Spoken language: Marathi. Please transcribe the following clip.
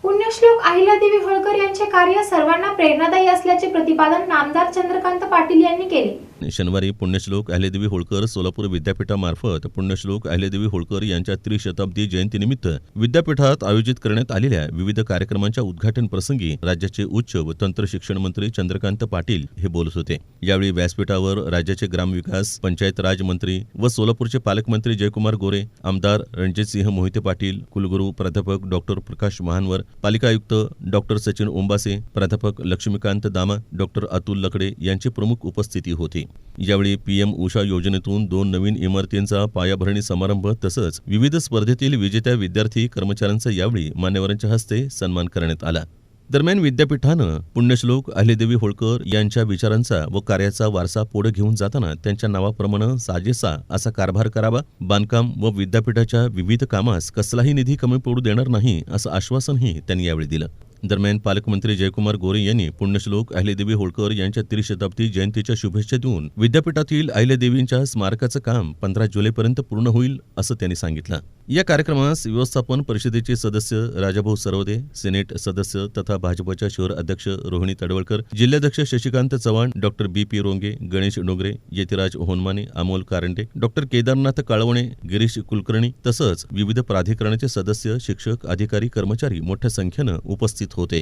पुण्यश्लोक अहिल्यादेवी होळकर यांचे कार्य सर्वांना प्रेरणादायी असल्याचे प्रतिपादन नामदार चंद्रकांत पाटील यांनी केले. शनिवारी पुण्यश्लोक अहिल्यादेवी होळकर सोलापूर विद्यापीठामार्फत पुण्यश्लोक अहिल्यादेवी होळकर यांच्या त्रिशताब्दी जयंतीनिमित्त विद्यापीठात आयोजित करण्यात आलेल्या विविध कार्यक्रमांच्या उद्घाटन प्रसंगी राज्याचे उच्च व तंत्र शिक्षण मंत्री चंद्रकांत पाटील हे बोलत होते. यावेळी व्यासपीठावर राज्याचे ग्रामविकास पंचायत राज मंत्री व सोलापूरचे पालकमंत्री जयकुमार गोरे, आमदार रणजितसिंह मोहिते पाटील, कुलगुरू प्राध्यापक डॉक्टर प्रकाश महानवर, पालिका आयुक्त डॉक्टर सचिन ओंबासे, प्राध्यापक लक्ष्मीकांत दामा, डॉक्टर अतुल लकडे यांची प्रमुख उपस्थिती होती. यावेळी पीएम उषा योजनेतून 2 नवीन इमारतींचा पायाभरणी समारंभ तसंच विविध स्पर्धेतील विजेत्या विद्यार्थी कर्मचाऱ्यांचा यावेळी मान्यवरांच्या हस्ते सन्मान करण्यात आला. दरम्यान विद्यापीठानं पुण्यश्लोक अहिल्यादेवी होळकर यांच्या विचारांचा व कार्याचा वारसा पुढे घेऊन जाताना त्यांच्या नावाप्रमाणे साजेसा असा कारभार करावा, बांधकाम व विद्यापीठाच्या विविध कामास कसलाही निधी कमी पडू देणार नाही असं आश्वासनही त्यांनी यावेळी दिलं. दरम्यान पालकमंत्री जयकुमार गोरे यांनी पुण्यश्लोक अहिल्यादेवी होळकर यांच्या त्रिशताब्दी जयंतीच्या शुभेच्छा देऊन विद्यापीठातील अहिल्यादेवींच्या स्मारकाचं काम 15 जुलैपर्यंत पूर्ण होईल असं त्यांनी सांगितलं. या कार्यक्रमास व्यवस्थापन परिषदेचे सदस्य राजाभाऊ सरवदे, सिनेट सदस्य तथा भाजपच्या शहर अध्यक्ष रोहिणी तडवळकर, जिल्हाध्यक्ष शशिकांत चव्हाण, डॉक्टर बी.पी. रोंगे, गणेश डोंगरे, यतिराज होनमाने, अमोल कारंडे, डॉक्टर केदारनाथ काळवणे, गिरीश कुलकर्णी तसंच विविध प्राधिकरणाचे सदस्य, शिक्षक, अधिकारी, कर्मचारी मोठ्या संख्येनं उपस्थित होते.